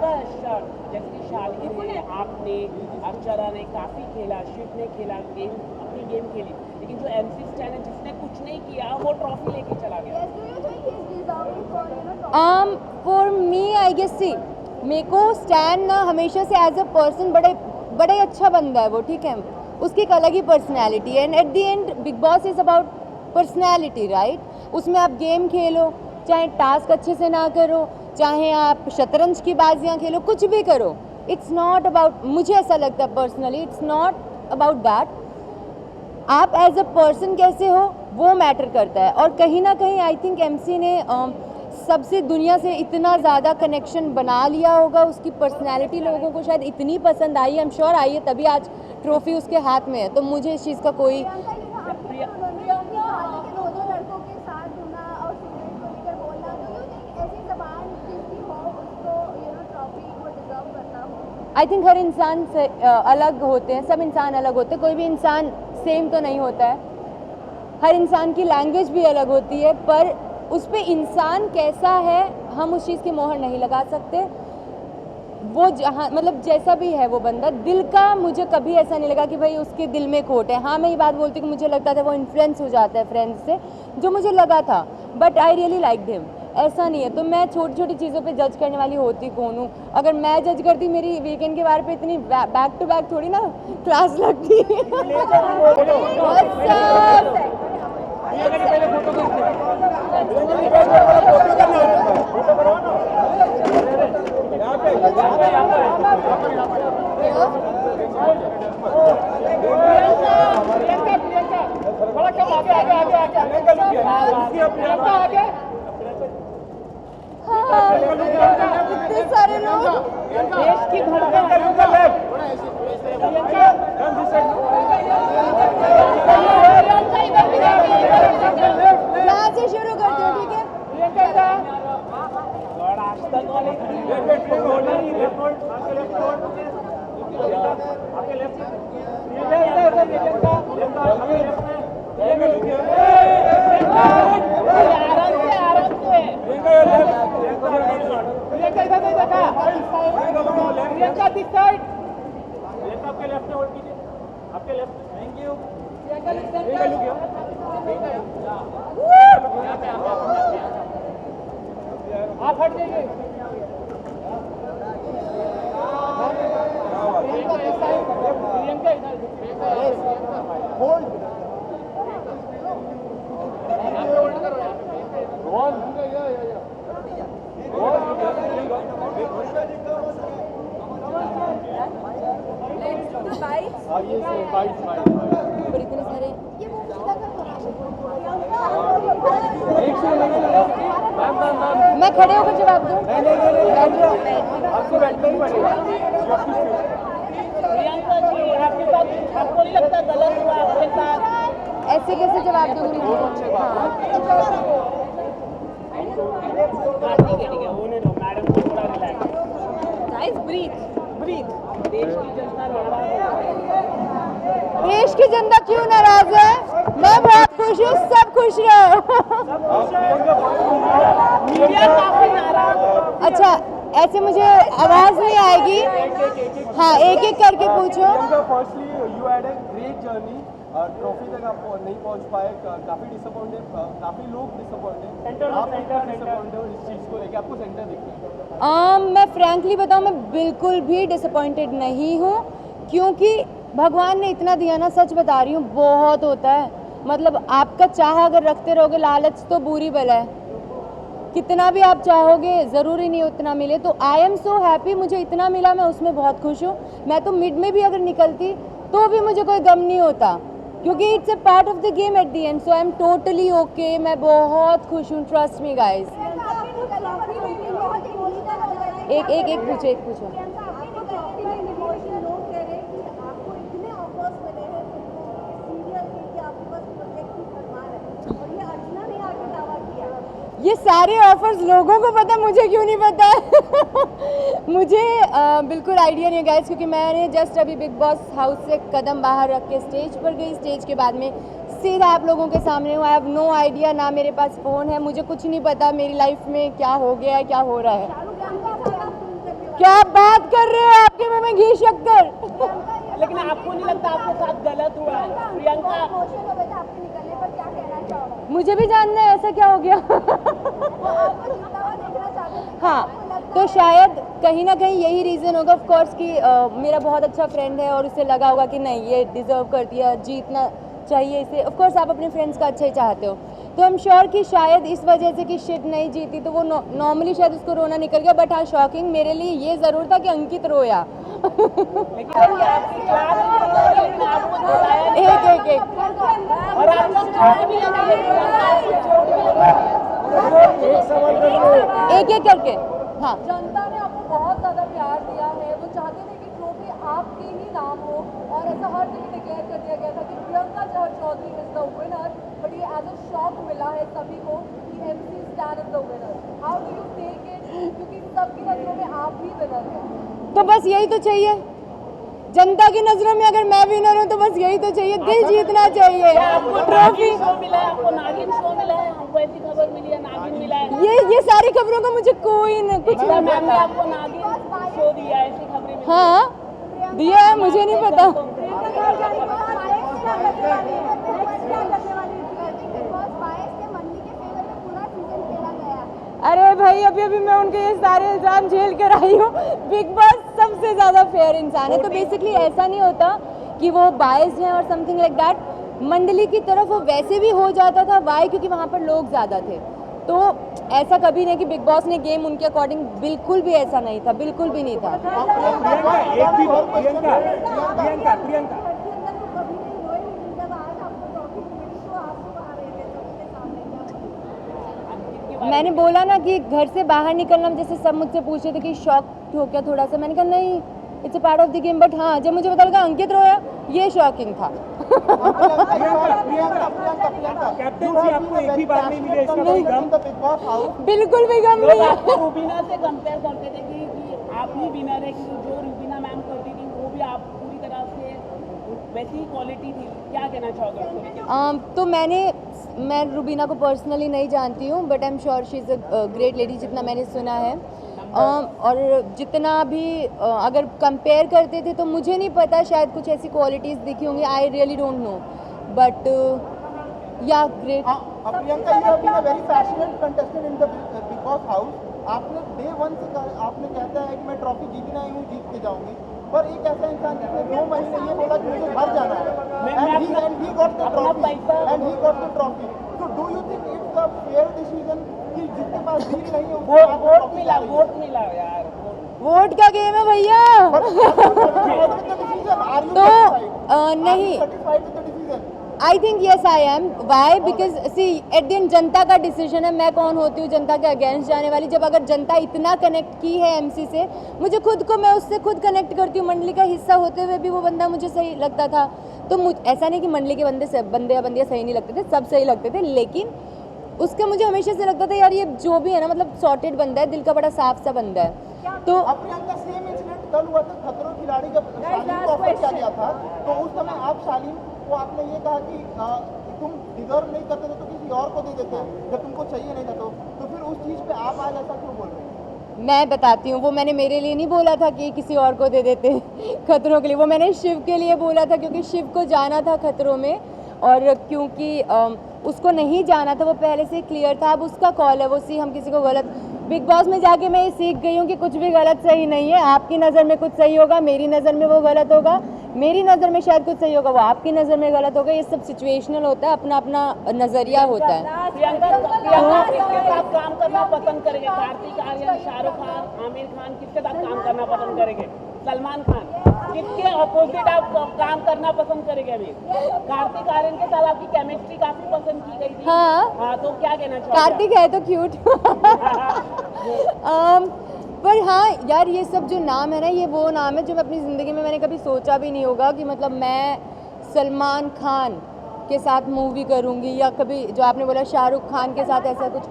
प्रियंका जैसे कि शालिनी ने, आपने, अक्षरा ने काफ़ी खेला, शिव ने खेला गेम, अपनी गेम खेली, लेकिन जो MC स्टैन है जिसने कुछ नहीं किया वो ट्रॉफी लेके चला गया। फॉर मी आई गेस सी, मेरे को स्टैन ना हमेशा से एज अ पर्सन बड़े अच्छा बंदा है वो, ठीक है, उसकी एक अलग ही पर्सनैलिटी है। And eight the and big boss is about personality, right. उसमें आप गेम खेलो, चाहे टास्क अच्छे से ना करो, चाहे आप शतरंज की बाजियाँ खेलो, कुछ भी करो, इट्स नॉट अबाउट, मुझे ऐसा लगता है personally, it's not about that. आप एज अ पर्सन कैसे हो वो मैटर करता है। और कहीं ना कहीं आई थिंक MC ने सबसे दुनिया से इतना ज़्यादा कनेक्शन बना लिया होगा, उसकी पर्सनैलिटी लोगों को शायद इतनी पसंद आई, आई एम श्योर आई है, तभी आज ट्रॉफी उसके हाथ में है। तो मुझे इस चीज़ का कोई आई थिंक हर इंसान से अलग होते हैं, सब इंसान अलग होते हैं, कोई भी इंसान सेम तो नहीं होता है, हर इंसान की लैंग्वेज भी अलग होती है, पर उस पर इंसान कैसा है हम उस चीज़ की मोहर नहीं लगा सकते। वो जहाँ मतलब जैसा भी है वो बंदा, दिल का मुझे कभी ऐसा नहीं लगा कि भाई उसके दिल में खोट है। हाँ, मैं ये बात बोलती हूँ कि मुझे लगता था वो इन्फ्लुएंस हो जाता है फ्रेंड्स से, जो मुझे लगा था, but I really like him, ऐसा नहीं है। तो मैं छोटी छोटी चीज़ों पे जज करने वाली होती कौन हूँ? अगर मैं जज करती, मेरी वीकेंड के बारे पे इतनी बैक टू बैक थोड़ी ना क्लास लगती। इतने सारे लोग, देश की धड़कन यहाँ से शुरू करती हूँ, ठीक है? और आज तक वाले आप हट जाइए। पर इतने सारे मैं खड़े होकर जवाब दूं? प्रियंका जी, आपके साथ आपको नहीं लगता गलत हुआ आपके साथ? ऐसे कैसे जवाब दूंगी? हाँ, ठीक है, होने दो मैडम को, थोड़ा रिलैक्स। Guys breathe. देश की जनता नाराज है। देश की जनता क्यों नाराज है? मैं बहुत खुश हूँ, सब खुश रहो। मीडिया काफी नाराज। अच्छा, ऐसे मुझे आवाज नहीं आएगी। हाँ, एक एक करके पूछो। Firstly you had a great journey, trophy तक आप नहीं पहुंच पाए, काफी डिसअपॉइंटेड, काफी लोग डिसअपॉइंटेड, आप डिसअपॉइंटेड हो इस चीज को लेके, आपको सेंटर दिखता है? मैं फ्रैंकली बताऊँ, मैं बिल्कुल भी डिसअपॉइंटेड नहीं हूँ, क्योंकि भगवान ने इतना दिया ना, सच बता रही हूँ, बहुत होता है। मतलब आपका चाह अगर रखते रहोगे, लालच तो बुरी बला है, कितना भी आप चाहोगे ज़रूरी नहीं उतना मिले। तो आई एम सो हैप्पी, मुझे इतना मिला, मैं उसमें बहुत खुश हूँ। मैं तो मिड में भी अगर निकलती तो भी मुझे कोई गम नहीं होता, क्योंकि it's a part of the game at the and. So I am totally okay, मैं बहुत खुश हूँ, ट्रस्ट मी गाइज। एक पूछो। ये सारे ऑफर्स लोगों को पता, मुझे क्यों नहीं पता? मुझे बिल्कुल आइडिया नहीं है गाइस, क्योंकि मैंने जस्ट अभी बिग बॉस हाउस से कदम बाहर रख के स्टेज पर गई। स्टेज के बाद में सीधा आप लोगों के सामने हूँ। आई हैव नो आइडिया, ना मेरे पास फ़ोन है, मुझे कुछ नहीं पता मेरी लाइफ में क्या हो गया है, क्या हो रहा है। क्या बात कर रहे हो, आपके मुंह में घी शक्कर। लेकिन आपको नहीं लगता आपके साथ गलत हुआ है? प्रियंका इमोशनल हो गए थे आपके निकलने पर, क्या कहना चाहोगे? मुझे भी जानना है ऐसा क्या हो गया। वो आपको जीता हुआ देखना चाहते थे। हाँ, आपको लगता तो है- शायद कहीं ना कहीं यही रीज़न होगा ऑफ कोर्स कि मेरा बहुत अच्छा फ्रेंड है और उसे लगा होगा कि नहीं ये डिज़र्व करती है, जीतना चाहिए इसे। ऑफ कोर्स आप अपने फ्रेंड्स का अच्छा ही चाहते हो, तो आई एम श्योर कि शायद इस वजह से कि शिट नहीं जीती तो वो नॉर्मली शायद उसको रोना निकल गया। बट हाँ, शॉकिंग मेरे लिए ये ज़रूर था कि अंकित रोया। लेकिन ये आपकी क्लास में लेकिन आपको बताया नहीं। एक और आपको चोट भी लगी है, प्रियंका आपको चोट भी लगी है। एक करके। हाँ, जनता ने आपको बहुत ज़्यादा प्यार दिया है, वो चाहते थे कि ट्रॉफी आपके ही नाम हो, और ऐसा हर जगह डिक्लेयर कर दिया गया था कि Priyanka Chaudhary is the winner. But ये एज अ शॉक मिला है सभी को कि MC Stan is the winner. How do you take it, क्योंकि सबकी नजरों में आप ही विनर हैं। तो बस यही तो चाहिए जनता की नज़रों में, अगर मैं विनर हूँ तो बस यही तो चाहिए, दिल जीतना चाहिए। आपको ट्रॉफी नागिन शो मिला है, आपको नागिन शो मिला है, हमको ऐसी खबर मिली है नागिन मिला है। ये सारी खबरों का मुझे कोई न कुछ एकता नहीं मैम ने पता। आपको नागिन शो दिया है, ऐसी खबरें मिली हैं। हाँ दिया है, मुझे नहीं पता। अरे भाई अभी अभी मैं उनके ये सारे इल्जाम झेल कर आई हूँ। बिग बॉस सबसे ज़्यादा फेयर इंसान है, तो बेसिकली ऐसा नहीं होता कि वो बायस्ड हैं और समथिंग लाइक दैट। मंडली की तरफ वो वैसे भी हो जाता था, वाई क्योंकि वहाँ पर लोग ज़्यादा थे। तो ऐसा कभी नहीं कि बिग बॉस ने गेम उनके अकॉर्डिंग, बिल्कुल भी ऐसा नहीं था, बिल्कुल भी नहीं था। प्रियंका मैंने बोला ना कि घर से बाहर निकलना, जैसे सब मुझसे पूछे थे कि शॉक हो क्या थोड़ा सा, मैंने कहा नहीं, it's a part of the game. But हाँ, जब मुझे पता लगा अंकित रोया, ये शॉकिंग था। कैप्टनसी आपको एक भी बार नहीं मिली, इसका कोई गम? बिल्कुल भी गम लोग नहीं है। आपको रूबीना से कंपेयर करते थे कि आप ही विनर है, क्योंकि जो रूबीना मैम करती थी वो भी आप पूरी तरह से वैसी ही क्वालिटी थी। क्या कहना चाहोगे उसको लेके? तो मैं रूबीना को पर्सनली नहीं जानती हूँ, but I am sure she is a great lady, जितना मैंने सुना है। और जितना भी अगर कंपेयर करते थे तो मुझे नहीं पता, शायद कुछ ऐसी क्वालिटीज़ दिखी होंगी, I really don't know, but yeah great. Priyanka, you have been a very passionate contestant in the Big Boss house. आपने डे वन से आपने कहता है कि मैं ट्रॉफी जीतना ही हूँ, जीत के जाऊंगी, पर एक ऐसा इंसान जिसने 2 महीने ये बोला कि मुझे घर जाना है, and he got the trophy. So do you think it's a fair decision कि जिसके पास डील नहीं है उसको आप वोट trophy मिला, ला रही है? वोट मिला यार। वोट का गेम है भैया। But are you satisfied? Are you तो satisfied? नहीं, Are you satisfied with the decision? I think yes I am. Why? Because see at the end जनता का डिसीजन है, मैं कौन होती हूँ जनता के अगेंस्ट जाने वाली। जब अगर जनता इतना कनेक्ट की है MC से, मुझे खुद को, मैं उससे खुद कनेक्ट करती हूँ, मंडली का हिस्सा होते हुए भी वो बंदा मुझे सही लगता था। तो ऐसा नहीं कि मंडली के बंदे या बंदियाँ सही नहीं लगते थे, सब सही लगते थे, लेकिन उसका मुझे हमेशा से लगता था यार ये जो भी है ना, मतलब सॉर्टेड बंदा है, दिल का बड़ा साफ सा बंदा है। तो अब प्रियंका, सेम इंसिडेंट कल हुआ था खतरों के खिलाड़ी, जब शालीन को ऑफर किया गया था, तो उस समय आप शालीन को आपने ये कहा कि तुम डिजर्व नहीं करते थे तो किसी और को दे देते, जब तुमको चाहिए नहीं था। तो फिर उस चीज पे आप आज ऐसा क्यों बोल रहे हैं? मैं बताती हूँ, वो मैंने मेरे लिए नहीं बोला था कि किसी और को दे देते खतरों के लिए, वो मैंने शिव के लिए बोला था, क्योंकि शिव को जाना था खतरों में, और क्योंकि उसको नहीं जाना था, वो पहले से क्लियर था। अब उसका कॉल है, वो हम किसी को गलत, बिग बॉस में जाके मैं ये सीख गई हूँ कि कुछ भी गलत सही नहीं है। आपकी नज़र में कुछ सही होगा, मेरी नज़र में वो गलत होगा, मेरी नज़र में शायद कुछ सही होगा, वो आपकी नज़र में गलत होगा। ये सब सिचुएशनल होता है, अपना अपना नज़रिया होता है। प्रियंका किसके साथ काम करना पसंद करेंगे? कार्तिक आर्यन, शाहरुख खान, आमिर खान, किसके साथ काम करना पसंद करेंगे? सलमान खान, किसके अपोजिट आप काम करना पसंद करेंगे? अभी कार्तिक आर्यन के साथ आपकी केमिस्ट्री काफी पसंद की गई थी। हाँ, तो क्या कहना चाहोगे? कार्तिक है तो क्यूट। पर हाँ यार, ये सब जो नाम है ना, ये वो नाम है जो मैं अपनी ज़िंदगी में मैंने कभी सोचा भी नहीं होगा कि मतलब मैं सलमान खान के साथ मूवी करूँगी, या कभी जो आपने बोला शाहरुख खान के साथ ऐसा कुछ।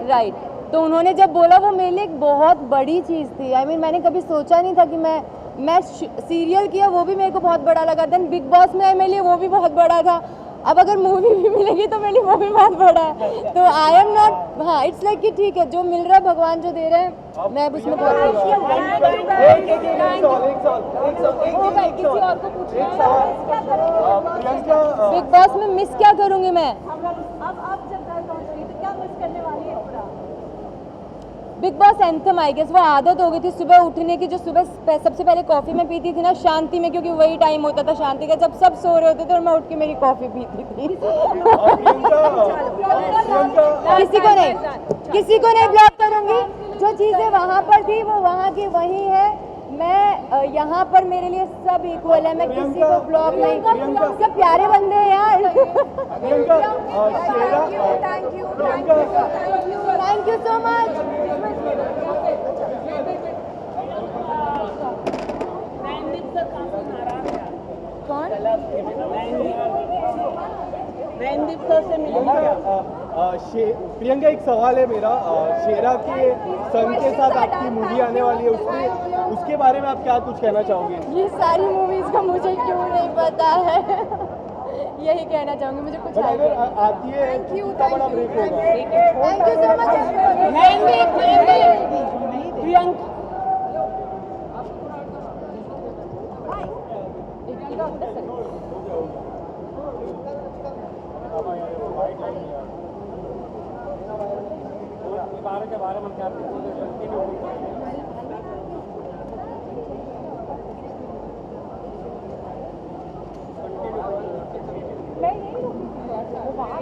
राइट। तो उन्होंने जब बोला, वो मेरे लिए एक बहुत बड़ी चीज़ थी। आई मीन मैंने कभी सोचा नहीं था कि मैं सीरियल किया, वो भी मेरे को बहुत बड़ा लगा। देन बिग बॉस में आए, मेरे लिए वो भी बहुत बड़ा था। अब अगर मूवी भी मिलेगी तो मेरी वो भी बहुत बड़ा है, तो आई एम नॉट, हाँ इट्स लाइक कि ठीक है जो मिल रहा है भगवान जो दे रहे हैं मैं अब उसमें बहुत खुश हूँ। किसी और को पूछना है प्रियंका बिग बॉस में मिस क्या करूँगी मैं? अब जब घर पहुंच गई तो क्या मिस करने वाली है पूरा? Bigg Boss anthem I guess, वो आदत हो गई थी सुबह उठने की, जो सुबह सबसे पहले कॉफ़ी में पीती थी ना शांति में, क्योंकि वही टाइम होता था शांति का जब सब सो रहे होते थे और मैं उठ के मेरी कॉफ़ी पीती थी। किसी को नहीं ब्लॉक करूंगी, जो चीज़ें वहाँ पर थी वो वहाँ की वही है, मैं यहाँ पर मेरे लिए सब इक्वल है, मैं किसी को ब्लॉक नहीं, सब प्यारे बंदे हैं यार। Thank you so much. Naindeep sir काफी नाराज है कौन? नैनदीप सर से मिलेंगे क्या? प्रियंका एक सवाल है मेरा, शेरा के सन के साथ आपकी मूवी आने वाली है, उसके बारे में आप क्या कुछ कहना चाहोगे? ये सारी मूवीज का मुझे क्यों नहीं पता है। यही कहना चाहूंगी, मुझे कुछ बट अगर आइडिया। आती है तो कितना बड़ा ब्रेक होगा? Thank you so much. Naindeep Priyanka के बारे में क्या मैं यही रुकी थी, वो वहाँ